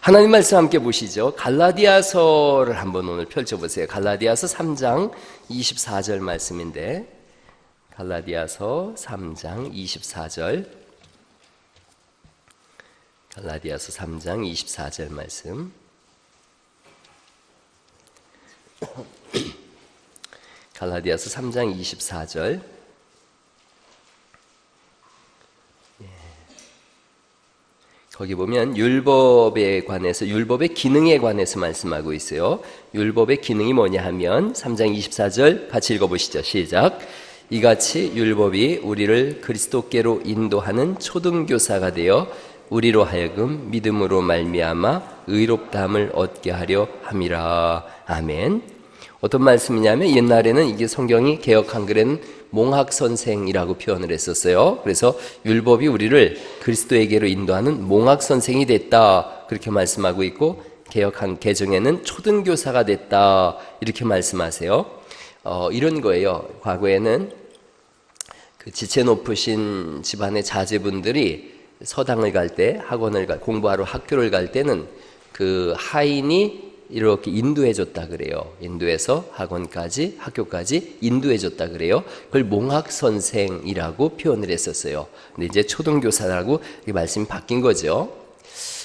하나님 말씀 함께 보시죠. 갈라디아서를 한번 오늘 펼쳐보세요. 갈라디아서 3장 24절 말씀인데, 갈라디아서 3장 24절, 갈라디아서 3장 24절 말씀. 갈라디아서 3장 24절. 거기 보면 율법에 관해서, 율법의 기능에 관해서 말씀하고 있어요. 율법의 기능이 뭐냐 하면 3장 24절 같이 읽어보시죠. 시작. 이같이 율법이 우리를 그리스도께로 인도하는 초등교사가 되어 우리로 하여금 믿음으로 말미암아 의롭다함을 얻게 하려 함이라. 아멘. 어떤 말씀이냐면, 옛날에는 이게 성경이 개역 한글에는 몽학선생이라고 표현을 했었어요. 그래서 율법이 우리를 그리스도에게로 인도하는 몽학선생이 됐다, 그렇게 말씀하고 있고, 개역 개정에는 초등교사가 됐다, 이렇게 말씀하세요. 이런 거예요. 과거에는 그 지체 높으신 집안의 자제분들이 서당을 갈 때, 공부하러 학교를 갈 때는 그 하인이 이렇게 인도해 줬다 그래요. 인도해서 학원까지, 학교까지 인도해 줬다 그래요. 그걸 몽학선생이라고 표현을 했었어요. 근데 이제 초등교사라고 말씀이 바뀐 거죠.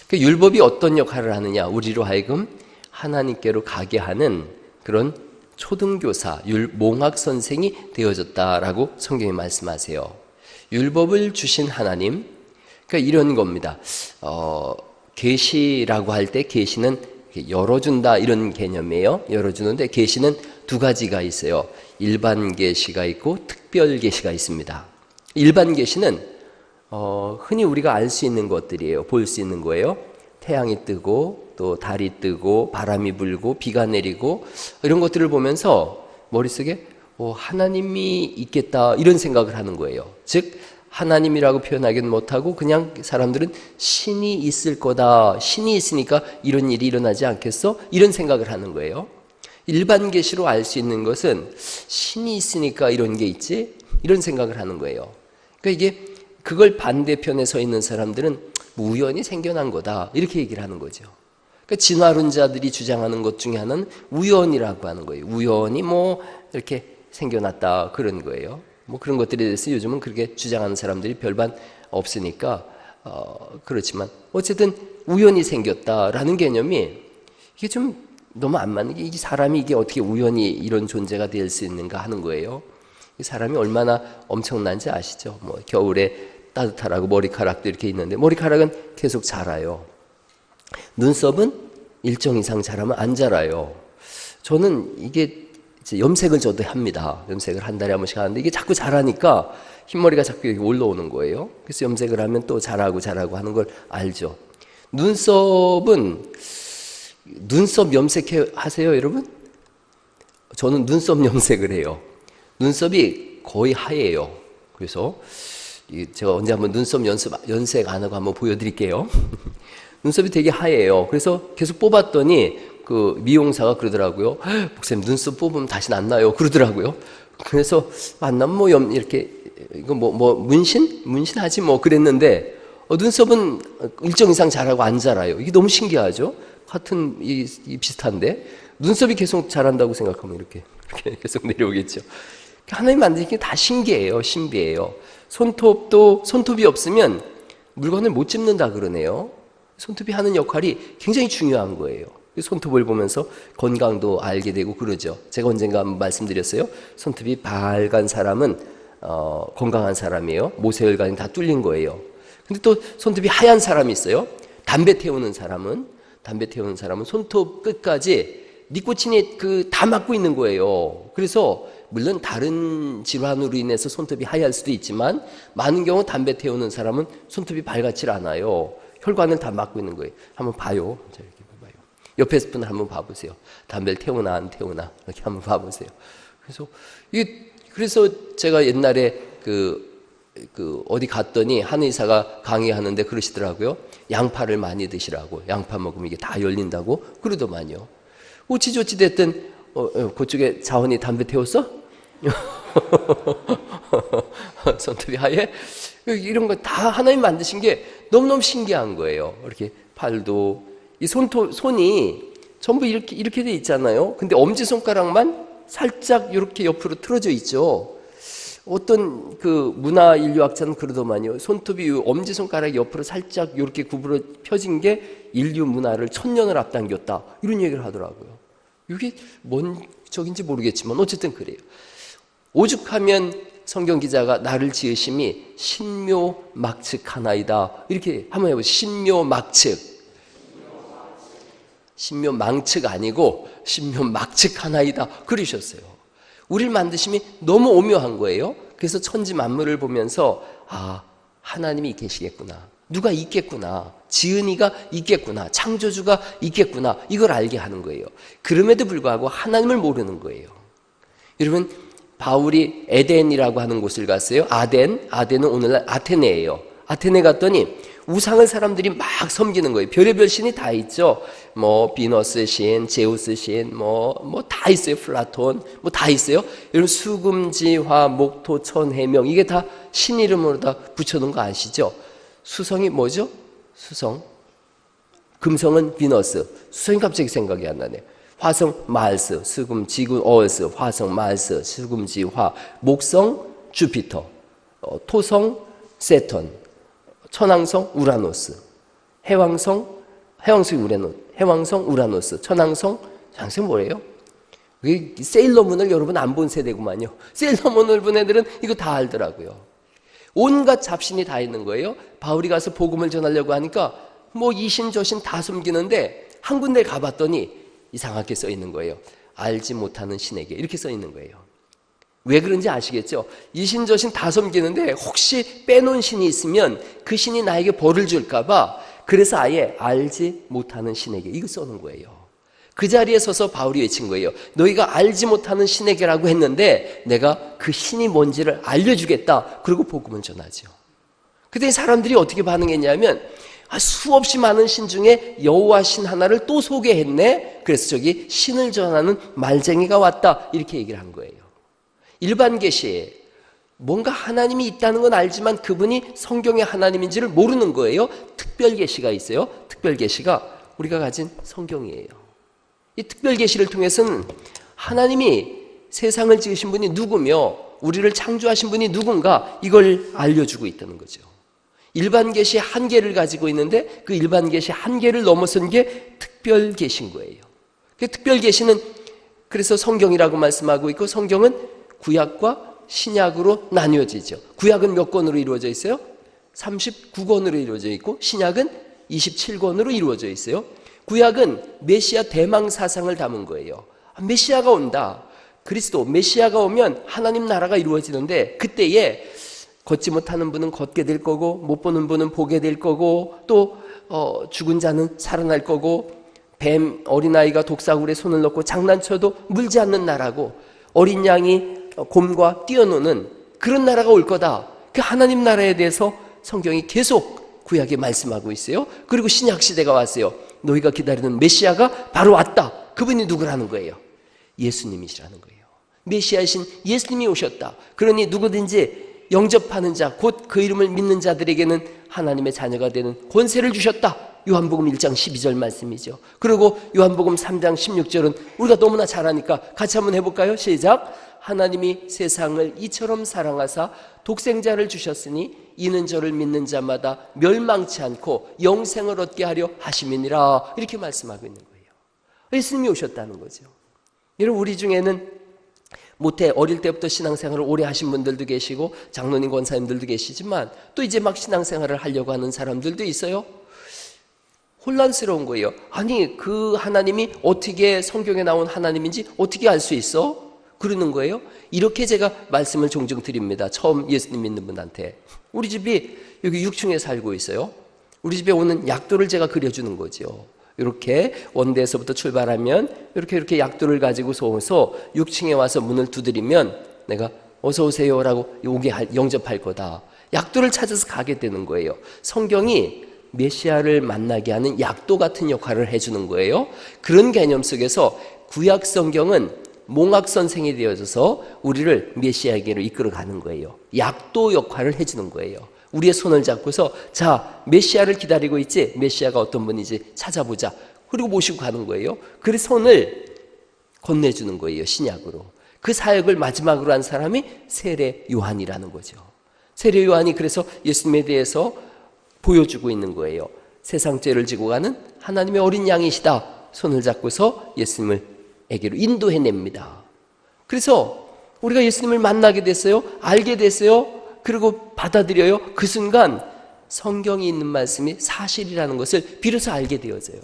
그 율법이 어떤 역할을 하느냐, 우리로 하여금 하나님께로 가게 하는 그런 초등교사, 몽학선생이 되어졌다라고 성경이 말씀하세요. 율법을 주신 하나님, 그러니까 이런 겁니다. 계시라고 할 때, 계시는 열어준다, 이런 개념이에요. 열어주는데, 계시는 두 가지가 있어요. 일반 계시가 있고 특별 계시가 있습니다. 일반 계시는 흔히 우리가 알 수 있는 것들이에요. 볼 수 있는 거예요. 태양이 뜨고 또 달이 뜨고 바람이 불고 비가 내리고, 이런 것들을 보면서 머릿속에 하나님이 있겠다, 이런 생각을 하는 거예요. 즉 하나님이라고 표현하기는 못하고 그냥 사람들은 신이 있을 거다, 신이 있으니까 이런 일이 일어나지 않겠어? 이런 생각을 하는 거예요. 일반 계시로 알 수 있는 것은 신이 있으니까 이런 게 있지, 이런 생각을 하는 거예요. 그러니까 그걸 반대편에 서 있는 사람들은 우연히 생겨난 거다, 이렇게 얘기를 하는 거죠. 그러니까 진화론자들이 주장하는 것 중에 하나는 우연이라고 하는 거예요. 우연히 이렇게 생겨났다, 그런 거예요. 그런 것들에 대해서 요즘은 그렇게 주장하는 사람들이 별반 없으니까 그렇지만, 어쨌든 우연히 생겼다라는 개념이 이게 좀 너무 안 맞는 게, 이 사람이 이게 어떻게 우연히 이런 존재가 될 수 있는가 하는 거예요. 이 사람이 얼마나 엄청난지 아시죠? 겨울에 따뜻하라고 머리카락도 이렇게 있는데, 머리카락은 계속 자라요. 눈썹은 일정 이상 자라면 안 자라요. 저는 이게 염색을 저도 합니다. 염색을 한 달에 한 번씩 하는데, 이게 자꾸 자라니까 흰머리가 자꾸 여기 올라오는 거예요. 그래서 염색을 하면 또 자라고 하는 걸 알죠. 눈썹은, 눈썹 염색해 하세요, 여러분? 저는 눈썹 염색을 해요. 눈썹이 거의 하얘요. 그래서 제가 언제 한번 눈썹 염색 안 하고 한번 보여드릴게요. 눈썹이 되게 하얘요. 그래서 계속 뽑았더니 그 미용사가 그러더라고요. 목사님, 눈썹 뽑으면 다시는 안 나요, 그러더라고요. 그래서 안 나면 이렇게 이거 문신하지 그랬는데, 눈썹은 일정 이상 자라고 안 자라요. 이게 너무 신기하죠? 같은 비슷한데 눈썹이 계속 자란다고 생각하면 이렇게 계속 내려오겠죠. 하나님 만드신 게 다 신기해요. 신비해요. 손톱이 없으면 물건을 못 집는다 그러네요. 손톱이 하는 역할이 굉장히 중요한 거예요. 손톱을 보면서 건강도 알게 되고 그러죠. 제가 언젠가 한번 말씀드렸어요. 손톱이 빨간 사람은 건강한 사람이에요. 모세혈관이 다 뚫린 거예요. 근데 또 손톱이 하얀 사람이 있어요. 담배 태우는 사람은 손톱 끝까지 니코틴이 다 막고 있는 거예요. 그래서 물론 다른 질환으로 인해서 손톱이 하얄 수도 있지만, 많은 경우 담배 태우는 사람은 손톱이 밝지 않아요. 혈관을 다 막고 있는 거예요. 한번 봐요. 이렇게 봐봐요. 옆에 분을 한번 봐보세요. 담배를 태우나 안 태우나 이렇게 한번 봐보세요. 그래서 제가 옛날에 어디 갔더니 한의사가 강의하는데 그러시더라고요. 양파를 많이 드시라고. 양파 먹으면 이게 다 열린다고 그러더만요. 어찌저찌 됐든 그쪽에 자원이 담배 태웠어? 손톱이 하얘? 이런 거 다 하나님 만드신 게 너무너무 신기한 거예요. 이렇게 팔도 이 손이 전부 이렇게 돼 있잖아요. 근데 엄지손가락만 살짝 이렇게 옆으로 틀어져 있죠. 어떤 그 문화 인류학자는 그러더만요. 손톱이 엄지손가락 옆으로 살짝 이렇게 구부러 펴진 게 인류 문화를 1000년을 앞당겼다. 이런 얘기를 하더라고요. 이게 뭔 적인지 모르겠지만 어쨌든 그래요. 오죽하면 성경 기자가 나를 지으심이 신묘막측하나이다. 이렇게 한번 해보세요. 신묘막측. 신묘망측 아니고 신묘막측하나이다. 그러셨어요. 우리를 만드심이 너무 오묘한 거예요. 그래서 천지 만물을 보면서 아, 하나님이 계시겠구나. 누가 있겠구나. 지은이가 있겠구나. 창조주가 있겠구나. 이걸 알게 하는 거예요. 그럼에도 불구하고 하나님을 모르는 거예요. 여러분, 바울이 에덴이라고 하는 곳을 갔어요. 아덴은 오늘날 아테네예요. 아테네 갔더니 우상을 사람들이 막 섬기는 거예요. 별의별 신이 다 있죠. 뭐 비너스 신, 제우스 신, 뭐 다 있어요. 플라톤, 뭐 다 있어요. 여러분 수금지화, 목토, 천, 해명 이게 다 신 이름으로 다 붙여놓은 거 아시죠? 수성이 뭐죠? 수성. 금성은 비너스. 수성이 갑자기 생각이 안 나네. 화성 말스, 수금, 지구 어스, 화성 말스, 수금지 화, 목성 주피터, 토성 세턴, 천왕성 우라노스, 해왕성 우라노스, 천왕성 뭐예요? 세일러문을 여러분 안 본 세대구만요. 세일러문을 본 애들은 이거 다 알더라고요. 온갖 잡신이 다 있는 거예요. 바울이 가서 복음을 전하려고 하니까 뭐 이신 저신 다 숨기는데 한 군데 가봤더니 이상하게 써 있는 거예요. 알지 못하는 신에게 이렇게 써 있는 거예요. 왜 그런지 아시겠죠? 이신 저신 다 섬기는데 혹시 빼놓은 신이 있으면 그 신이 나에게 벌을 줄까 봐 그래서 아예 알지 못하는 신에게 이거 써놓은 거예요. 그 자리에 서서 바울이 외친 거예요. 너희가 알지 못하는 신에게라고 했는데 내가 그 신이 뭔지를 알려주겠다. 그리고 복음을 전하죠. 그때 사람들이 어떻게 반응했냐면 수없이 많은 신 중에 여호와 신 하나를 또 소개했네. 그래서 저기 신을 전하는 말쟁이가 왔다. 이렇게 얘기를 한 거예요. 일반 계시에 뭔가 하나님이 있다는 건 알지만 그분이 성경의 하나님인지를 모르는 거예요. 특별 계시가 있어요. 특별 계시가 우리가 가진 성경이에요. 이 특별 계시를 통해서는 하나님이 세상을 지으신 분이 누구며 우리를 창조하신 분이 누군가 이걸 알려주고 있다는 거죠. 일반 계시 한계를 가지고 있는데 그 일반 계시 한계를 넘어선 게 특별 계시인 거예요. 그 특별 계시는 그래서 성경이라고 말씀하고 있고 성경은 구약과 신약으로 나뉘어지죠. 구약은 몇 권으로 이루어져 있어요? 39권으로 이루어져 있고 신약은 27권으로 이루어져 있어요. 구약은 메시아 대망 사상을 담은 거예요. 메시아가 온다. 그리스도 메시아가 오면 하나님 나라가 이루어지는데 그때에 걷지 못하는 분은 걷게 될 거고 못 보는 분은 보게 될 거고 또 죽은 자는 살아날 거고 뱀 어린아이가 독사굴에 손을 넣고 장난쳐도 물지 않는 나라고 어린 양이 곰과 뛰어노는 그런 나라가 올 거다. 그 하나님 나라에 대해서 성경이 계속 구약에 말씀하고 있어요. 그리고 신약 시대가 왔어요. 너희가 기다리는 메시아가 바로 왔다. 그분이 누구라는 거예요? 예수님이시라는 거예요. 메시아이신 예수님이 오셨다. 그러니 누구든지 영접하는 자, 곧 그 이름을 믿는 자들에게는 하나님의 자녀가 되는 권세를 주셨다. 요한복음 1장 12절 말씀이죠. 그리고 요한복음 3장 16절은 우리가 너무나 잘 아니까 같이 한번 해볼까요? 시작. 하나님이 세상을 이처럼 사랑하사 독생자를 주셨으니 이는 저를 믿는 자마다 멸망치 않고 영생을 얻게 하려 하심이니라. 이렇게 말씀하고 있는 거예요. 예수님이 오셨다는 거죠. 여러분 우리 중에는 모태 어릴 때부터 신앙생활을 오래 하신 분들도 계시고 장로님 권사님들도 계시지만 또 이제 막 신앙생활을 하려고 하는 사람들도 있어요. 혼란스러운 거예요. 아니 그 하나님이 어떻게 성경에 나온 하나님인지 어떻게 알 수 있어? 그러는 거예요. 이렇게 제가 말씀을 종종 드립니다. 처음 예수님 믿는 분한테. 우리 집이 여기 6층에 살고 있어요. 우리 집에 오는 약도를 제가 그려주는 거죠. 이렇게 원대에서부터 출발하면 이렇게 약도를 가지고서 오서 6층에 와서 문을 두드리면 내가 어서 오세요라고 영접할 거다. 약도를 찾아서 가게 되는 거예요. 성경이 메시아를 만나게 하는 약도 같은 역할을 해주는 거예요. 그런 개념 속에서 구약 성경은 몽학 선생이 되어져서 우리를 메시아에게로 이끌어가는 거예요. 약도 역할을 해주는 거예요. 우리의 손을 잡고서 자, 메시아를 기다리고 있지? 메시아가 어떤 분인지 찾아보자. 그리고 모시고 가는 거예요. 그래서 손을 건네주는 거예요. 신약으로. 그 사역을 마지막으로 한 사람이 세례 요한이라는 거죠. 세례 요한이 그래서 예수님에 대해서 보여주고 있는 거예요. 세상 죄를 지고 가는 하나님의 어린 양이시다. 손을 잡고서 예수님에게로 인도해냅니다. 그래서 우리가 예수님을 만나게 됐어요. 알게 됐어요. 그리고 받아들여요. 그 순간 성경이 있는 말씀이 사실이라는 것을 비로소 알게 되어져요.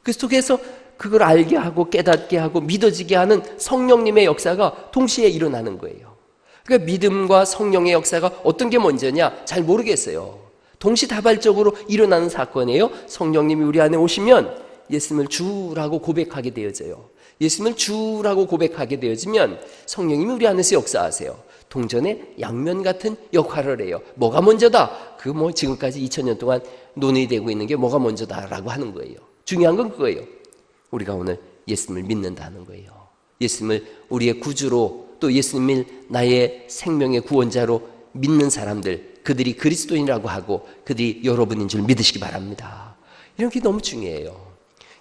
그 속에서 그걸 알게 하고 깨닫게 하고 믿어지게 하는 성령님의 역사가 동시에 일어나는 거예요. 그러니까 믿음과 성령의 역사가 어떤 게 먼저냐? 잘 모르겠어요. 동시다발적으로 일어나는 사건이에요. 성령님이 우리 안에 오시면 예수님을 주라고 고백하게 되어져요. 예수님을 주라고 고백하게 되어지면 성령님이 우리 안에서 역사하세요. 동전의 양면 같은 역할을 해요. 뭐가 먼저다? 그 지금까지 2000년 동안 논의되고 있는 게 뭐가 먼저다라고 하는 거예요. 중요한 건 그거예요. 우리가 오늘 예수님을 믿는다는 거예요. 예수님을 우리의 구주로 또 예수님을 나의 생명의 구원자로 믿는 사람들, 그들이 그리스도인이라고 하고 그들이 여러분인 줄 믿으시기 바랍니다. 이런 게 너무 중요해요.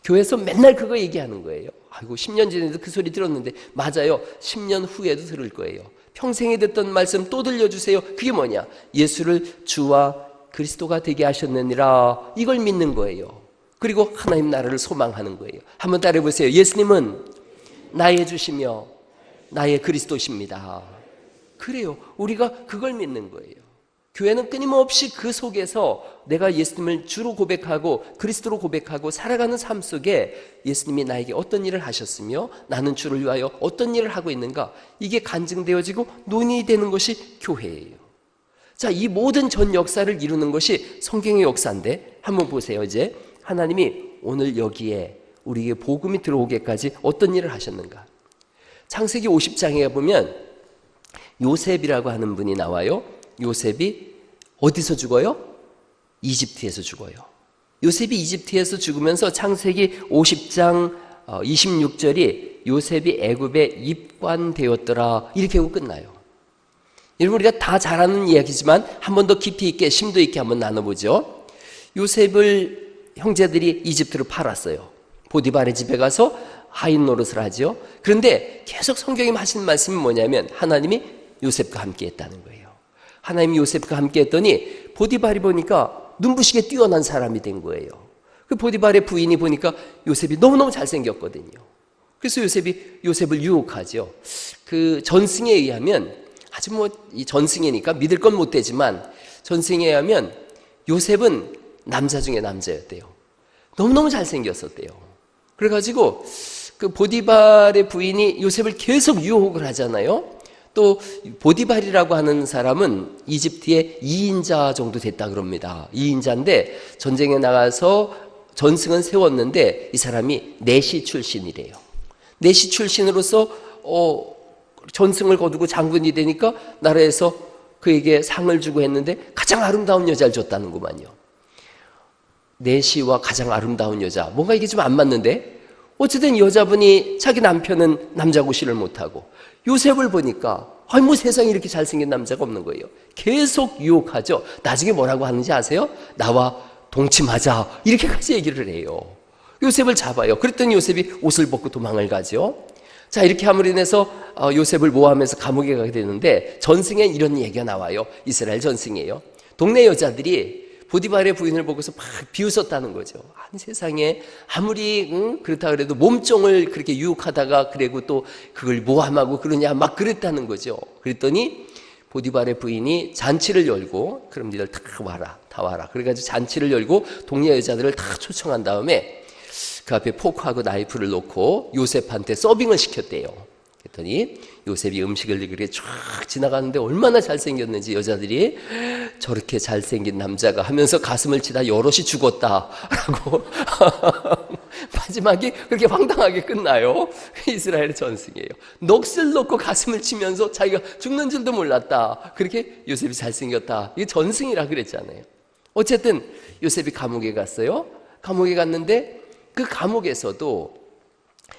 교회에서 맨날 그거 얘기하는 거예요. 아이고 10년 전에도 그 소리 들었는데 맞아요. 10년 후에도 들을 거예요. 평생에 듣던 말씀 또 들려주세요. 그게 뭐냐? 예수를 주와 그리스도가 되게 하셨느니라. 이걸 믿는 거예요. 그리고 하나님 나라를 소망하는 거예요. 한번 따라해 보세요. 예수님은 나의 주시며 나의 그리스도십니다. 그래요. 우리가 그걸 믿는 거예요. 교회는 끊임없이 그 속에서 내가 예수님을 주로 고백하고 그리스도로 고백하고 살아가는 삶 속에 예수님이 나에게 어떤 일을 하셨으며 나는 주를 위하여 어떤 일을 하고 있는가, 이게 간증되어지고 논의되는 것이 교회예요. 자, 이 모든 전 역사를 이루는 것이 성경의 역사인데 한번 보세요. 이제 하나님이 오늘 여기에 우리에게 복음이 들어오게까지 어떤 일을 하셨는가. 창세기 50장에 보면 요셉이라고 하는 분이 나와요. 요셉이 어디서 죽어요? 이집트에서 죽어요. 요셉이 이집트에서 죽으면서 창세기 50장 26절이 요셉이 애굽에 입관되었더라 이렇게 하고 끝나요. 여러분, 우리가 다 잘 아는 이야기지만 한 번 더 깊이 있게 심도 있게 한번 나눠보죠. 요셉을 형제들이 이집트로 팔았어요. 보디발의 집에 가서 하인 노릇을 하죠. 그런데 계속 성경이 하시는 말씀이 뭐냐면 하나님이 요셉과 함께 했다는 거예요. 하나님이 요셉과 함께 했더니 보디발이 보니까 눈부시게 뛰어난 사람이 된 거예요. 그 보디발의 부인이 보니까 요셉이 너무너무 잘생겼거든요. 그래서 요셉이 요셉을 유혹하죠. 그 전승에 의하면, 아주 이 전승이니까 믿을 건 못 되지만 전승에 의하면 요셉은 남자 중에 남자였대요. 너무너무 잘생겼었대요. 그래가지고 그 보디발의 부인이 요셉을 계속 유혹을 하잖아요. 또 보디발이라고 하는 사람은 이집트의 2인자 정도 됐다 그럽니다. 2인자인데 전쟁에 나가서 전승은 세웠는데 이 사람이 내시 출신이래요. 내시 출신으로서 전승을 거두고 장군이 되니까 나라에서 그에게 상을 주고 했는데 가장 아름다운 여자를 줬다는구만요. 내시와 가장 아름다운 여자, 뭔가 이게 좀 안 맞는데 어쨌든 여자분이 자기 남편은 남자 구실을 못하고 요셉을 보니까 세상에 이렇게 잘생긴 남자가 없는 거예요. 계속 유혹하죠. 나중에 뭐라고 하는지 아세요? 나와 동침하자 이렇게까지 얘기를 해요. 요셉을 잡아요. 그랬더니 요셉이 옷을 벗고 도망을 가죠. 자, 이렇게 함으로 인해서 요셉을 모함해서 감옥에 가게 되는데 전승에 이런 얘기가 나와요. 이스라엘 전승이에요. 동네 여자들이 보디발의 부인을 보고서 막 비웃었다는 거죠. 아니, 세상에 아무리 그렇다 그래도 몸종을 그렇게 유혹하다가 그리고 또 그걸 모함하고 그러냐 막 그랬다는 거죠. 그랬더니 보디발의 부인이 잔치를 열고 그럼 니들 다 와라. 그래가지고 잔치를 열고 동네 여자들을 다 초청한 다음에 그 앞에 포크하고 나이프를 놓고 요셉한테 서빙을 시켰대요. 그랬더니 요셉이 음식을 그렇게 쫙 지나가는데 얼마나 잘생겼는지 여자들이 저렇게 잘생긴 남자가 하면서 가슴을 치다 여럿이 죽었다라고 마지막에 그렇게 황당하게 끝나요. 이스라엘의 전승이에요. 넋을 놓고 가슴을 치면서 자기가 죽는 줄도 몰랐다. 그렇게 요셉이 잘생겼다. 이게 전승이라 그랬잖아요. 어쨌든 요셉이 감옥에 갔어요. 감옥에 갔는데 그 감옥에서도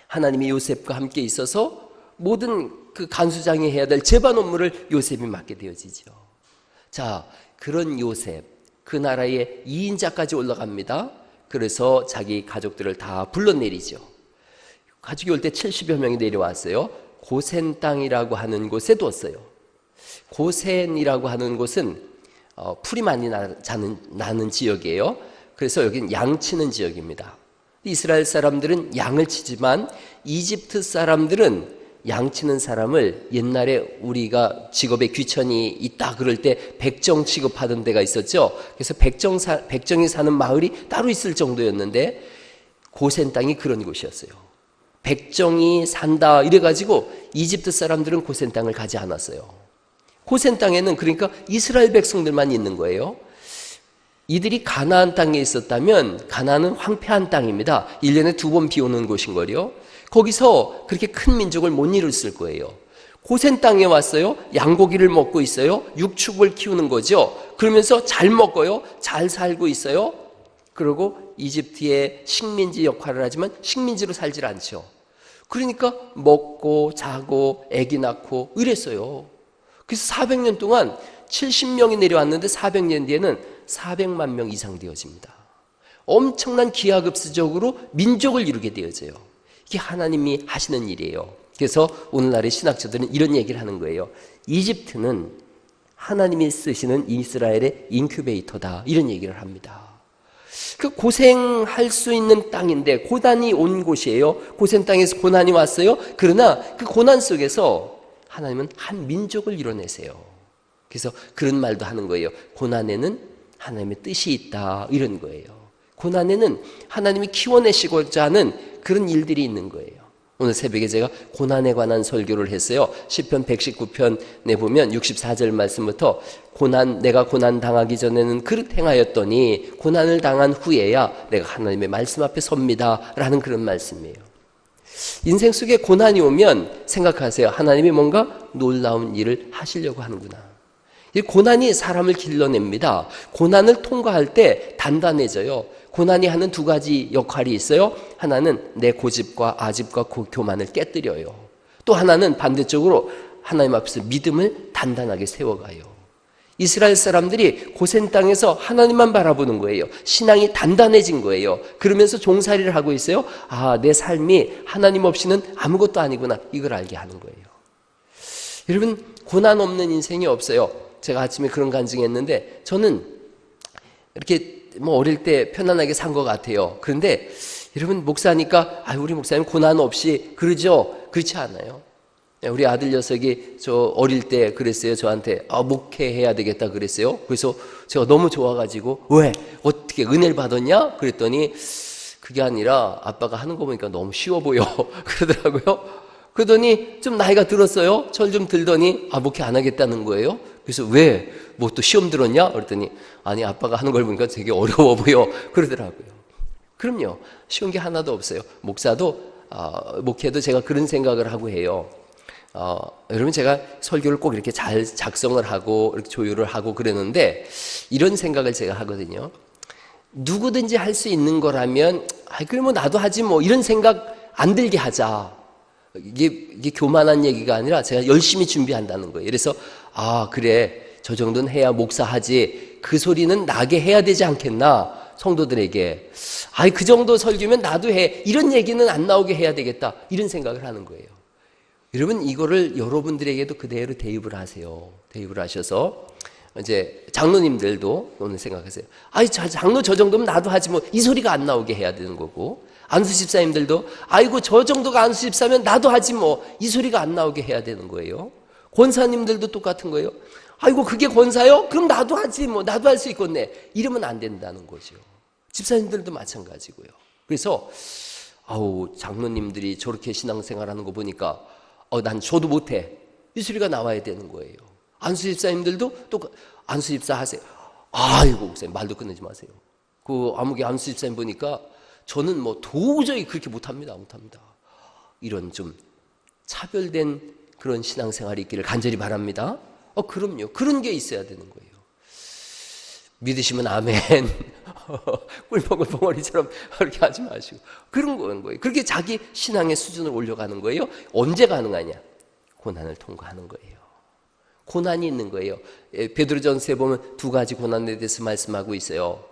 하나님이 요셉과 함께 있어서 모든 그 간수장이 해야 될 재반 업무를 요셉이 맡게 되어지죠. 자, 그런 요셉, 그 나라의 2인자까지 올라갑니다. 그래서 자기 가족들을 다 불러내리죠. 가족이 올 때 70여 명이 내려왔어요. 고센 땅이라고 하는 곳에 뒀어요. 고센이라고 하는 곳은 풀이 많이 나는 지역이에요. 그래서 여기는 양치는 지역입니다. 이스라엘 사람들은 양을 치지만 이집트 사람들은 양치는 사람을, 옛날에 우리가 직업에 귀천이 있다 그럴 때 백정 취급하던 데가 있었죠. 그래서 백정이 사는 마을이 따로 있을 정도였는데 고센 땅이 그런 곳이었어요. 백정이 산다 이래가지고 이집트 사람들은 고센 땅을 가지 않았어요. 고센 땅에는 그러니까 이스라엘 백성들만 있는 거예요. 이들이 가나안 땅에 있었다면, 가나안은 황폐한 땅입니다. 1년에 2번 비 오는 곳인 거요. 거기서 그렇게 큰 민족을 못 이뤘을 거예요. 고센 땅에 왔어요. 양고기를 먹고 있어요. 육축을 키우는 거죠. 그러면서 잘 먹어요. 잘 살고 있어요. 그리고 이집트의 식민지 역할을 하지만 식민지로 살질 않죠. 그러니까 먹고 자고 아기 낳고 이랬어요. 그래서 400년 동안 70명이 내려왔는데 400년 뒤에는 400만 명 이상 되어집니다. 엄청난 기하급수적으로 민족을 이루게 되어져요. 이게 하나님이 하시는 일이에요. 그래서 오늘날의 신학자들은 이런 얘기를 하는 거예요. 이집트는 하나님이 쓰시는 이스라엘의 인큐베이터다, 이런 얘기를 합니다. 그 고생할 수 있는 땅인데 고난이 온 곳이에요. 고생 땅에서 고난이 왔어요. 그러나 그 고난 속에서 하나님은 한 민족을 이뤄내세요. 그래서 그런 말도 하는 거예요. 고난에는 하나님의 뜻이 있다, 이런 거예요. 고난에는 하나님이 키워내시고자 하는 그런 일들이 있는 거예요. 오늘 새벽에 제가 고난에 관한 설교를 했어요. 시편 119편에 보면 64절 말씀부터 내가 고난 당하기 전에는 그릇 행하였더니 고난을 당한 후에야 내가 하나님의 말씀 앞에 섭니다 라는 그런 말씀이에요. 인생 속에 고난이 오면 생각하세요. 하나님이 뭔가 놀라운 일을 하시려고 하는구나. 이 고난이 사람을 길러냅니다. 고난을 통과할 때 단단해져요. 고난이 하는 두 가지 역할이 있어요. 하나는 내 고집과 아집과 교만을 깨뜨려요. 또 하나는 반대쪽으로 하나님 앞에서 믿음을 단단하게 세워가요. 이스라엘 사람들이 고센 땅에서 하나님만 바라보는 거예요. 신앙이 단단해진 거예요. 그러면서 종살이를 하고 있어요. 아, 내 삶이 하나님 없이는 아무것도 아니구나, 이걸 알게 하는 거예요. 여러분, 고난 없는 인생이 없어요. 제가 아침에 그런 간증했는데, 저는 이렇게 어릴 때 편안하게 산 것 같아요. 그런데 여러분, 목사니까 우리 목사님 고난 없이 그러죠? 그렇지 않아요. 우리 아들 녀석이 저 어릴 때 그랬어요. 저한테 목회해야 되겠다 그랬어요. 그래서 제가 너무 좋아가지고, 왜? 어떻게 은혜를 받았냐? 그랬더니 그게 아니라 아빠가 하는 거 보니까 너무 쉬워 보여 그러더라고요. 그러더니 좀 나이가 들었어요. 철 좀 들더니 목회 안 하겠다는 거예요. 그래서 왜? 뭐 또 시험 들었냐? 그랬더니 아니, 아빠가 하는 걸 보니까 되게 어려워 보여 그러더라고요. 그럼요, 쉬운 게 하나도 없어요. 목회도 제가 그런 생각을 하고 해요. 여러분, 제가 설교를 꼭 이렇게 잘 작성을 하고 이렇게 조율을 하고 그러는데 이런 생각을 제가 하거든요. 누구든지 할 수 있는 거라면 그러면 나도 하지 뭐, 이런 생각 안 들게 하자. 이게 교만한 얘기가 아니라 제가 열심히 준비한다는 거예요. 그래서 그래, 저 정도는 해야 목사하지, 그 소리는 나게 해야 되지 않겠나, 성도들에게. 그 정도 설교면 나도 해, 이런 얘기는 안 나오게 해야 되겠다, 이런 생각을 하는 거예요. 여러분, 이거를 여러분들에게도 그대로 대입을 하세요. 대입을 하셔서 이제 장로님들도 오늘 생각하세요. 장로 저 정도면 나도 하지 뭐, 이 소리가 안 나오게 해야 되는 거고, 안수 집사님들도 아이고 저 정도가 안수 집사면 나도 하지 뭐, 이 소리가 안 나오게 해야 되는 거예요. 권사님들도 똑같은 거예요. 아이고 그게 권사요? 그럼 나도 하지 뭐, 나도 할 수 있겠네, 이러면 안 된다는 거죠. 집사님들도 마찬가지고요. 그래서 장로님들이 저렇게 신앙생활하는 거 보니까 난 저도 못해, 이 소리가 나와야 되는 거예요. 안수 집사님들도 또 안수 집사 하세요. 아이고 목사님, 말도 끝내지 마세요. 그 아무개 안수 집사님 보니까 저는 뭐 도저히 그렇게 못합니다. 이런 좀 차별된 그런 신앙생활이 있기를 간절히 바랍니다. 그럼요, 그런 게 있어야 되는 거예요. 믿으시면 아멘. 꿀먹을 벙어리처럼 그렇게 하지 마시고, 그런 거예요. 그렇게 자기 신앙의 수준을 올려가는 거예요. 언제 가능하냐? 고난을 통과하는 거예요. 고난이 있는 거예요. 베드로전서에 보면 두 가지 고난에 대해서 말씀하고 있어요.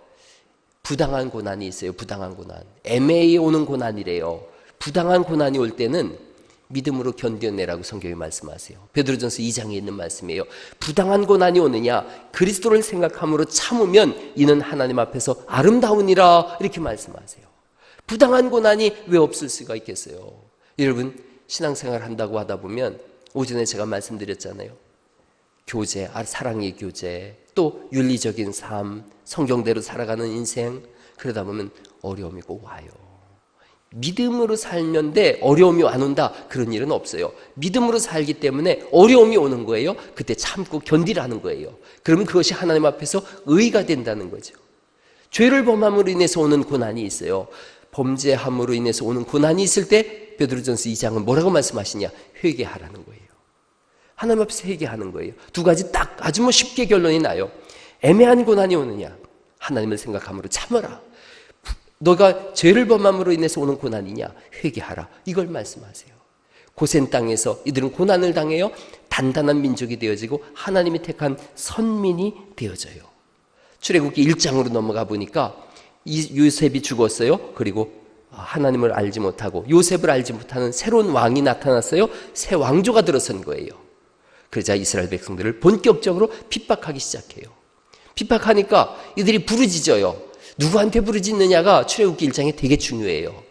부당한 고난이 있어요. 부당한 고난. 애매히 오는 고난이래요. 부당한 고난이 올 때는 믿음으로 견뎌내라고 성경이 말씀하세요. 베드로전서 2장에 있는 말씀이에요. 부당한 고난이 오느냐? 그리스도를 생각함으로 참으면 이는 하나님 앞에서 아름다우니라, 이렇게 말씀하세요. 부당한 고난이 왜 없을 수가 있겠어요? 여러분, 신앙생활 한다고 하다 보면 오전에 제가 말씀드렸잖아요. 교제, 사랑의 교제, 또 윤리적인 삶, 성경대로 살아가는 인생, 그러다 보면 어려움이 꼭 와요. 믿음으로 살면 돼 어려움이 안 온다, 그런 일은 없어요. 믿음으로 살기 때문에 어려움이 오는 거예요. 그때 참고 견디라는 거예요. 그러면 그것이 하나님 앞에서 의가 된다는 거죠. 죄를 범함으로 인해서 오는 고난이 있어요. 범죄함으로 인해서 오는 고난이 있을 때 베드로전서 2장은 뭐라고 말씀하시냐? 회개하라는 거예요. 하나님 앞에서 회개하는 거예요. 두 가지 딱 아주 쉽게 결론이 나요. 애매한 고난이 오느냐? 하나님을 생각함으로 참아라. 너가 죄를 범함으로 인해서 오는 고난이냐? 회개하라. 이걸 말씀하세요. 고센 땅에서 이들은 고난을 당해요. 단단한 민족이 되어지고 하나님이 택한 선민이 되어져요. 출애굽기 1장으로 넘어가 보니까 요셉이 죽었어요. 그리고 하나님을 알지 못하고 요셉을 알지 못하는 새로운 왕이 나타났어요. 새 왕조가 들어선 거예요. 그러자 이스라엘 백성들을 본격적으로 핍박하기 시작해요. 핍박하니까 이들이 부르짖어요. 누구한테 부르짖느냐가 출애굽기 1장에 되게 중요해요.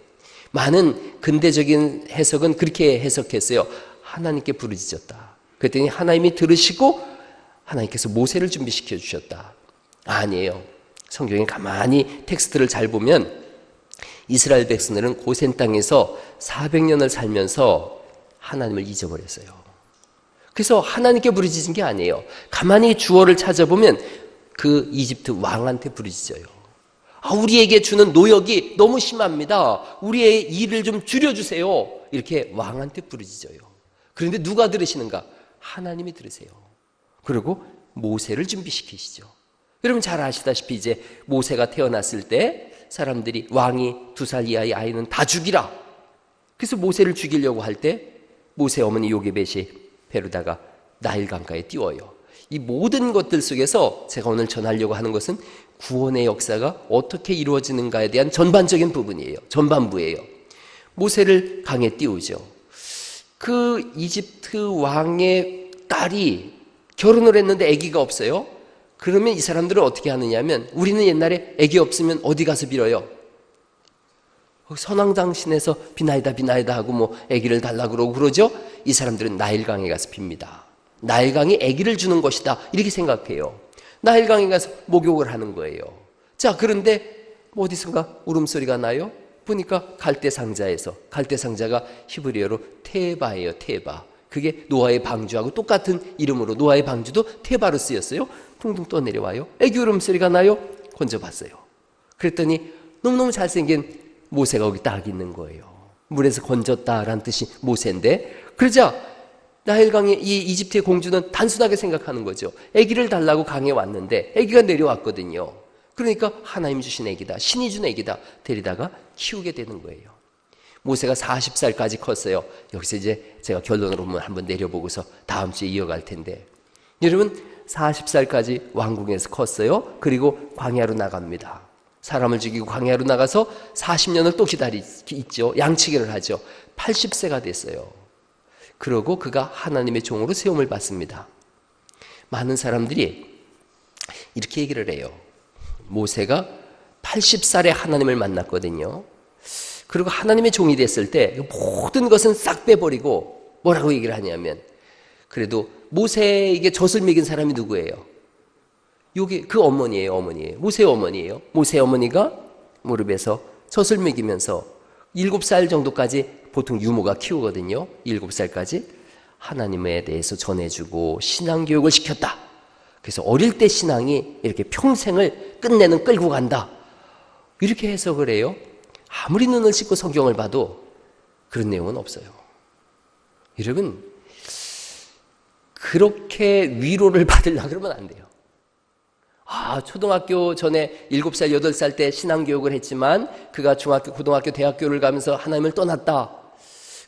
많은 근대적인 해석은 그렇게 해석했어요. 하나님께 부르짖었다. 그랬더니 하나님이 들으시고 하나님께서 모세를 준비시켜 주셨다. 아니에요. 성경에 가만히 텍스트를 잘 보면 이스라엘 백성들은 고센 땅에서 400년을 살면서 하나님을 잊어버렸어요. 그래서 하나님께 부르짖은 게 아니에요. 가만히 주어를 찾아보면 그 이집트 왕한테 부르짖어요. 우리에게 주는 노역이 너무 심합니다. 우리의 일을 좀 줄여주세요. 이렇게 왕한테 부르짖어요. 그런데 누가 들으시는가? 하나님이 들으세요. 그리고 모세를 준비시키시죠. 여러분 잘 아시다시피 이제 모세가 태어났을 때 사람들이 왕이 2살 이하의 아이는 다 죽이라. 그래서 모세를 죽이려고 할 때 모세 어머니 요게벳이 베르다가 나일 강가에 띄워요. 이 모든 것들 속에서 제가 오늘 전하려고 하는 것은 구원의 역사가 어떻게 이루어지는가에 대한 전반적인 부분이에요. 전반부예요. 모세를 강에 띄우죠. 그 이집트 왕의 딸이 결혼을 했는데 아기가 없어요. 그러면 이 사람들은 어떻게 하느냐면 우리는 옛날에 아기 없으면 어디 가서 빌어요? 선왕당신에서 비나이다 비나이다 하고 아기를 달라고 그러고 그러죠. 이 사람들은 나일강에 가서 빕니다. 나일강이 아기를 주는 것이다, 이렇게 생각해요. 나일강에 가서 목욕을 하는 거예요. 자, 그런데 어디선가 울음소리가 나요. 보니까 갈대상자에서, 갈대상자가 히브리어로 테바예요. 테바. 그게 노아의 방주하고 똑같은 이름으로 노아의 방주도 테바로 쓰였어요. 둥둥 떠내려와요. 아기 울음소리가 나요. 건져봤어요. 그랬더니 너무너무 잘생긴 모세가 거기 딱 있는 거예요. 물에서 건졌다라는 뜻이 모세인데, 그러자 나일강의 이 이집트의 공주는 단순하게 생각하는 거죠. 아기를 달라고 강에 왔는데 아기가 내려왔거든요. 그러니까 하나님 주신 아기다, 신이 준 아기다, 데리다가 키우게 되는 거예요. 모세가 40살까지 컸어요. 여기서 이제 제가 결론으로 한번 내려보고서 다음 주에 이어갈 텐데, 여러분 40살까지 왕궁에서 컸어요. 그리고 광야로 나갑니다. 사람을 죽이고 광야로 나가서 40년을 또 기다리죠. 양치기를 하죠. 80세가 됐어요. 그러고 그가 하나님의 종으로 세움을 받습니다. 많은 사람들이 이렇게 얘기를 해요. 모세가 80살에 하나님을 만났거든요. 그리고 하나님의 종이 됐을 때 모든 것은 싹 빼버리고 뭐라고 얘기를 하냐면, 그래도 모세에게 젖을 먹인 사람이 누구예요? 여기 그 어머니예요. 모세의 어머니예요. 모세의 어머니가 무릎에서 젖을 먹이면서 7살 정도까지 보통 유모가 키우거든요. 7살까지 하나님에 대해서 전해주고 신앙교육을 시켰다. 그래서 어릴 때 신앙이 이렇게 평생을 끝내는 끌고 간다, 이렇게 해석을 해요. 아무리 눈을 씻고 성경을 봐도 그런 내용은 없어요. 여러분, 그렇게 위로를 받으려고 그러면 안 돼요. 초등학교 전에 7살, 8살 때 신앙교육을 했지만 그가 중학교, 고등학교, 대학교를 가면서 하나님을 떠났다.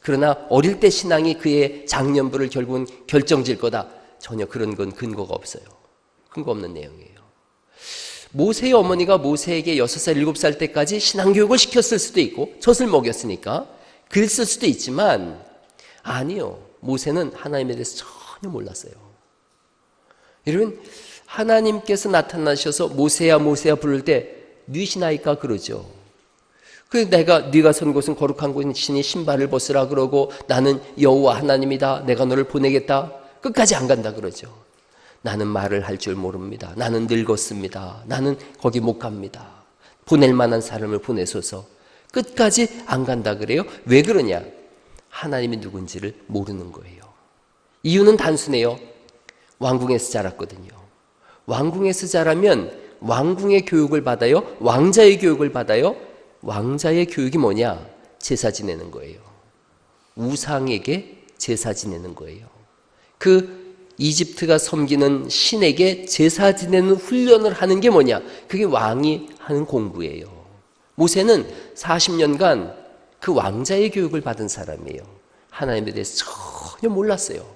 그러나 어릴 때 신앙이 그의 장년부를 결국은 결정질 거다. 전혀 그런 건 근거가 없어요. 근거 없는 내용이에요. 모세의 어머니가 모세에게 6살, 7살 때까지 신앙교육을 시켰을 수도 있고 젖을 먹였으니까 그랬을 수도 있지만 아니요. 모세는 하나님에 대해서 전혀 몰랐어요. 여러분, 하나님께서 나타나셔서 모세야 모세야 부를 때 뉘시나이까 그러죠. 네가 선 곳은 거룩한 곳이니 신발을 벗으라 그러고 나는 여호와 하나님이다. 내가 너를 보내겠다. 끝까지 안 간다 그러죠. 나는 말을 할 줄 모릅니다. 나는 늙었습니다. 나는 거기 못 갑니다. 보낼 만한 사람을 보내소서. 끝까지 안 간다 그래요. 왜 그러냐? 하나님이 누군지를 모르는 거예요. 이유는 단순해요. 왕궁에서 자랐거든요. 왕궁에서 자라면 왕궁의 교육을 받아요. 왕자의 교육을 받아요. 왕자의 교육이 뭐냐? 제사 지내는 거예요. 우상에게 제사 지내는 거예요. 그 이집트가 섬기는 신에게 제사 지내는 훈련을 하는 게 뭐냐? 그게 왕이 하는 공부예요. 모세는 40년간 그 왕자의 교육을 받은 사람이에요. 하나님에 대해서 전혀 몰랐어요.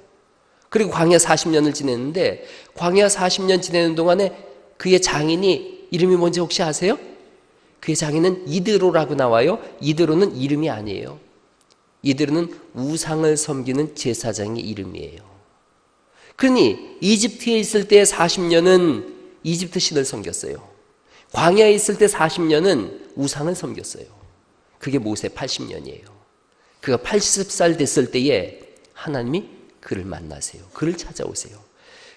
그리고 광야 40년을 지냈는데 광야 40년 지내는 동안에 그의 장인이 이름이 뭔지 혹시 아세요? 그의 장인은 이드로라고 나와요. 이드로는 이름이 아니에요. 이드로는 우상을 섬기는 제사장의 이름이에요. 그러니 이집트에 있을 때 40년은 이집트 신을 섬겼어요. 광야에 있을 때 40년은 우상을 섬겼어요. 그게 모세 80년이에요. 그가 80살 됐을 때에 하나님이 그를 만나세요. 그를 찾아오세요.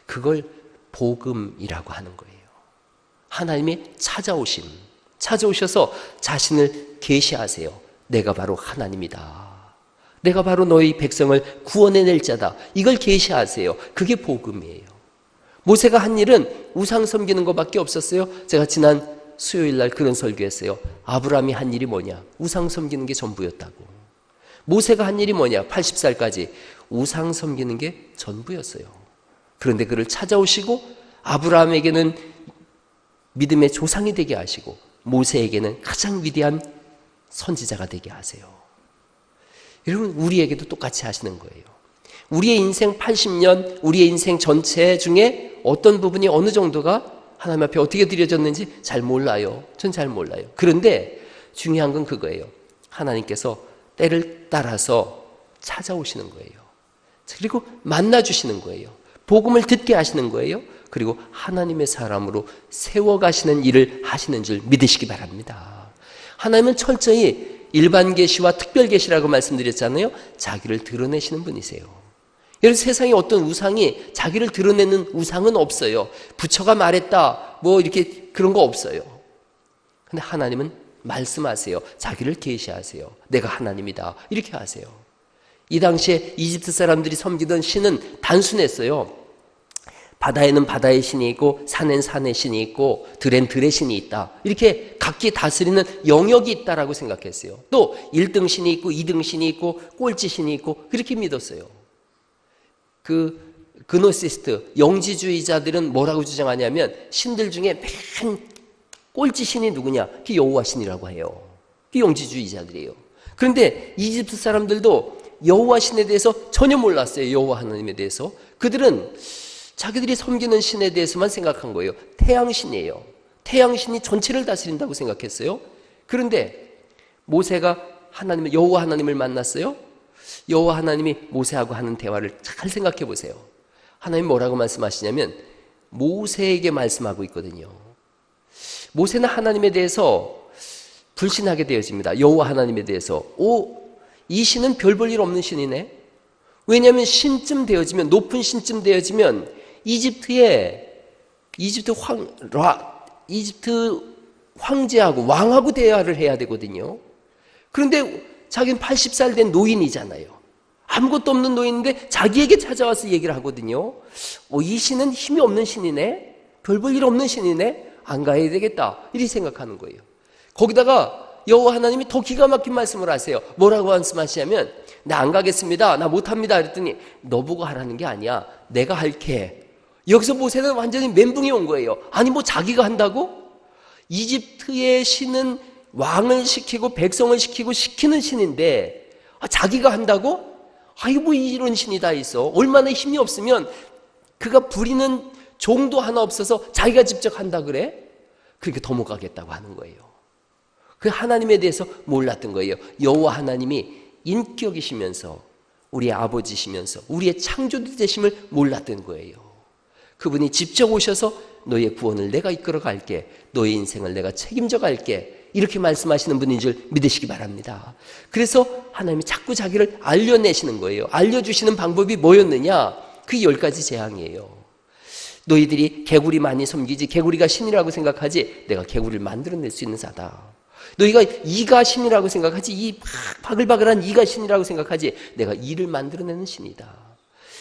그걸 복음이라고 하는 거예요. 하나님이 찾아오셔서 자신을 계시하세요. 내가 바로 하나님이다. 내가 바로 너희 백성을 구원해낼 자다. 이걸 계시하세요. 그게 복음이에요. 모세가 한 일은 우상 섬기는 것밖에 없었어요. 제가 지난 수요일 날 그런 설교했어요. 아브라함이 한 일이 뭐냐? 우상 섬기는 게 전부였다고. 모세가 한 일이 뭐냐? 80살까지 우상 섬기는 게 전부였어요. 그런데 그를 찾아오시고 아브라함에게는 믿음의 조상이 되게 하시고 모세에게는 가장 위대한 선지자가 되게 하세요. 여러분, 우리에게도 똑같이 하시는 거예요. 우리의 인생 80년, 우리의 인생 전체 중에 어떤 부분이 어느 정도가 하나님 앞에 어떻게 드려졌는지 잘 몰라요. 전 잘 몰라요. 그런데 중요한 건 그거예요. 하나님께서 때를 따라서 찾아오시는 거예요. 그리고 만나주시는 거예요. 복음을 듣게 하시는 거예요. 그리고 하나님의 사람으로 세워가시는 일을 하시는 줄 믿으시기 바랍니다. 하나님은 철저히 일반 계시와 특별 계시라고 말씀드렸잖아요. 자기를 드러내시는 분이세요. 여러분, 세상에 어떤 우상이 자기를 드러내는 우상은 없어요. 부처가 말했다 뭐 이렇게 그런 거 없어요. 근데 하나님은 말씀하세요. 자기를 계시하세요. 내가 하나님이다 이렇게 하세요. 이 당시에 이집트 사람들이 섬기던 신은 단순했어요. 바다에는 바다의 신이 있고 산엔 산의 신이 있고 들엔 들의 신이 있다. 이렇게 각기 다스리는 영역이 있다라고 생각했어요. 또 1등 신이 있고 2등 신이 있고 꼴찌 신이 있고 그렇게 믿었어요. 그 그노시스트 영지주의자들은 뭐라고 주장하냐면 신들 중에 맨 꼴찌 신이 누구냐? 그게 여호와 신이라고 해요. 그게 영지주의자들이에요. 그런데 이집트 사람들도 여호와 신에 대해서 전혀 몰랐어요. 여호와 하나님에 대해서. 그들은 자기들이 섬기는 신에 대해서만 생각한 거예요. 태양신이에요. 태양신이 전체를 다스린다고 생각했어요. 그런데 모세가 여호와 하나님을 만났어요. 여호와 하나님이 모세하고 하는 대화를 잘 생각해 보세요. 하나님 뭐라고 말씀하시냐면 모세에게 말씀하고 있거든요. 모세는 하나님에 대해서 불신하게 되어집니다. 여호와 하나님에 대해서. 이 신은 별 볼 일 없는 신이네. 왜냐하면 신쯤 되어지면, 높은 신쯤 되어지면 이집트 황제하고 왕하고 대화를 해야 되거든요. 그런데 자기는 80살 된 노인이잖아요. 아무것도 없는 노인인데 자기에게 찾아와서 얘기를 하거든요. 이 신은 힘이 없는 신이네. 별 볼 일 없는 신이네. 안 가야 되겠다. 이렇게 생각하는 거예요. 거기다가 여호와 하나님이 더 기가 막힌 말씀을 하세요. 뭐라고 말씀하시냐면 나 안 가겠습니다. 나 못합니다. 그랬더니 너 보고 하라는 게 아니야. 내가 할게. 여기서 모세는 완전히 멘붕이 온 거예요. 아니 뭐 자기가 한다고? 이집트의 신은 왕을 시키고 백성을 시키고 시키는 신인데 자기가 한다고? 아이고 뭐 이런 신이 다 있어. 얼마나 힘이 없으면 그가 부리는 종도 하나 없어서 자기가 직접 한다 그래? 그렇게 더 못 가겠다고 하는 거예요. 그 하나님에 대해서 몰랐던 거예요. 여호와 하나님이 인격이시면서 우리의 아버지시면서 우리의 창조주 되심을 몰랐던 거예요. 그분이 직접 오셔서 너의 구원을 내가 이끌어 갈게, 너의 인생을 내가 책임져 갈게, 이렇게 말씀하시는 분인 줄 믿으시기 바랍니다. 그래서 하나님이 자꾸 자기를 알려내시는 거예요. 알려주시는 방법이 뭐였느냐? 그 10가지 재앙이에요. 너희들이 개구리 많이 섬기지 개구리가 신이라고 생각하지 내가 개구리를 만들어낼 수 있는 자다. 너희가 이가 신이라고 생각하지 이 바글바글한 이가 신이라고 생각하지 내가 이를 만들어내는 신이다.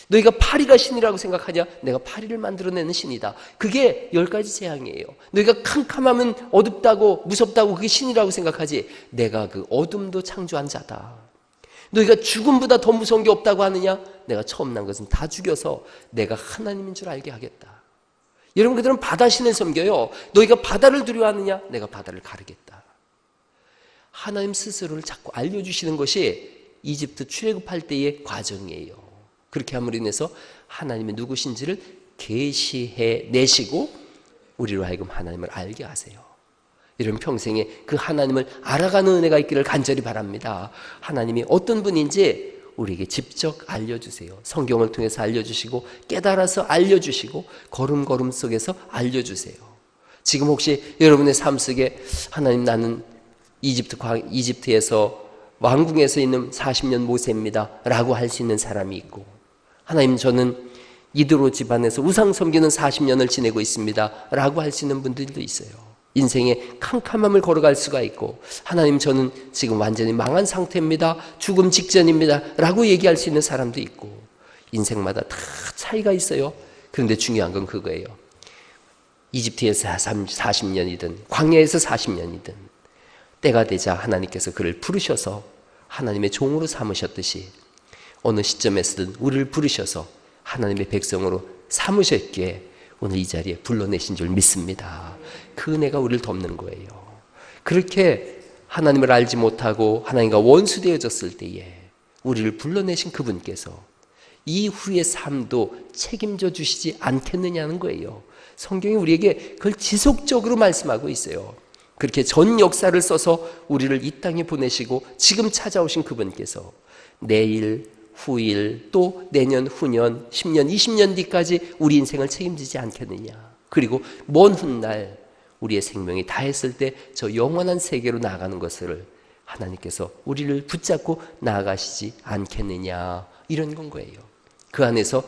너희가 파리가 신이라고 생각하냐? 내가 파리를 만들어내는 신이다. 그게 10가지 재앙이에요. 너희가 캄캄하면 어둡다고 무섭다고 그게 신이라고 생각하지 내가 그 어둠도 창조한 자다. 너희가 죽음보다 더 무서운 게 없다고 하느냐? 내가 처음 난 것은 다 죽여서 내가 하나님인 줄 알게 하겠다. 여러분, 그들은 바다신을 섬겨요. 너희가 바다를 두려워하느냐? 내가 바다를 가르겠다. 하나님 스스로를 자꾸 알려주시는 것이 이집트 출애굽할 때의 과정이에요. 그렇게 함으로 인해서 하나님이 누구신지를 계시해 내시고 우리로 하여금 하나님을 알게 하세요. 여러분, 평생에 그 하나님을 알아가는 은혜가 있기를 간절히 바랍니다. 하나님이 어떤 분인지 우리에게 직접 알려주세요. 성경을 통해서 알려주시고 깨달아서 알려주시고 걸음걸음 속에서 알려주세요. 지금 혹시 여러분의 삶 속에 하나님, 나는 이집트에서 왕궁에서 있는 40년 모세입니다 라고 할 수 있는 사람이 있고, 하나님, 저는 이드로 집안에서 우상 섬기는 40년을 지내고 있습니다 라고 할 수 있는 분들도 있어요. 인생의 캄캄함을 걸어갈 수가 있고, 하나님, 저는 지금 완전히 망한 상태입니다, 죽음 직전입니다 라고 얘기할 수 있는 사람도 있고, 인생마다 다 차이가 있어요. 그런데 중요한 건 그거예요. 이집트에서 40년이든 광야에서 40년이든 때가 되자 하나님께서 그를 부르셔서 하나님의 종으로 삼으셨듯이 어느 시점에서든 우리를 부르셔서 하나님의 백성으로 삼으셨기에 오늘 이 자리에 불러내신 줄 믿습니다. 그 은혜가 우리를 덮는 거예요. 그렇게 하나님을 알지 못하고 하나님과 원수되어졌을 때에 우리를 불러내신 그분께서 이후의 삶도 책임져 주시지 않겠느냐는 거예요. 성경이 우리에게 그걸 지속적으로 말씀하고 있어요. 그렇게 전 역사를 써서 우리를 이 땅에 보내시고 지금 찾아오신 그분께서 내일, 후일, 또 내년, 후년, 10년, 20년 뒤까지 우리 인생을 책임지지 않겠느냐. 그리고 먼 훗날 우리의 생명이 다했을 때 저 영원한 세계로 나아가는 것을 하나님께서 우리를 붙잡고 나아가시지 않겠느냐, 이런 건 거예요. 그 안에서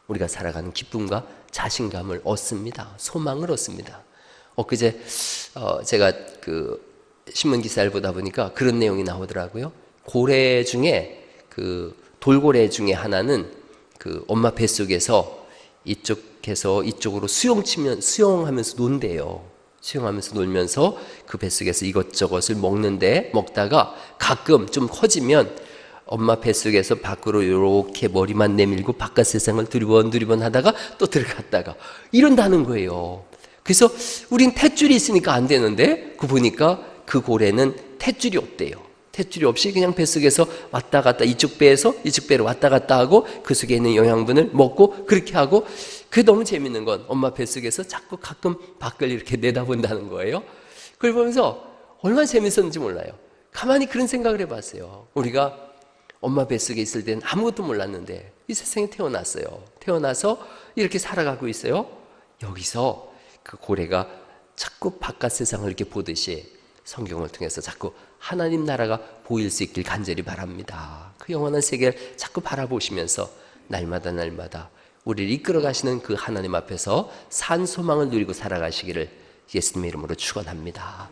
우리가 살아가는 기쁨과 자신감을 얻습니다. 소망을 얻습니다. 엊그제 제가 그 신문 기사를 보다 보니까 그런 내용이 나오더라고요. 고래 중에 그 돌고래 중에 하나는 그 엄마 뱃속에서 이쪽에서 이쪽으로 수영하면서 논대요. 수영하면서 놀면서 그 뱃속에서 이것저것을 먹다가 가끔 좀 커지면 엄마 뱃속에서 밖으로 이렇게 머리만 내밀고 바깥 세상을 두리번 하다가 또 들어갔다가 이런다는 거예요. 그래서 우린 탯줄이 있으니까 안 되는데 그 보니까 그 고래는 탯줄이 없대요. 탯줄이 없이 그냥 뱃속에서 왔다 갔다 이쪽 배에서 이쪽 배로 왔다 갔다 하고 그 속에 있는 영양분을 먹고 그렇게 하고, 그게 너무 재밌는 건 엄마 뱃속에서 자꾸 가끔 밖을 이렇게 내다본다는 거예요. 그걸 보면서 얼마나 재밌었는지 몰라요. 가만히 그런 생각을 해봤어요. 우리가 엄마 뱃속에 있을 때는 아무것도 몰랐는데 이 세상에 태어났어요. 태어나서 이렇게 살아가고 있어요. 여기서 그 고래가 자꾸 바깥 세상을 이렇게 보듯이 성경을 통해서 자꾸 하나님 나라가 보일 수 있길 간절히 바랍니다. 그 영원한 세계를 자꾸 바라보시면서 날마다 우리를 이끌어 가시는 그 하나님 앞에서 산 소망을 누리고 살아가시기를 예수님의 이름으로 축원합니다.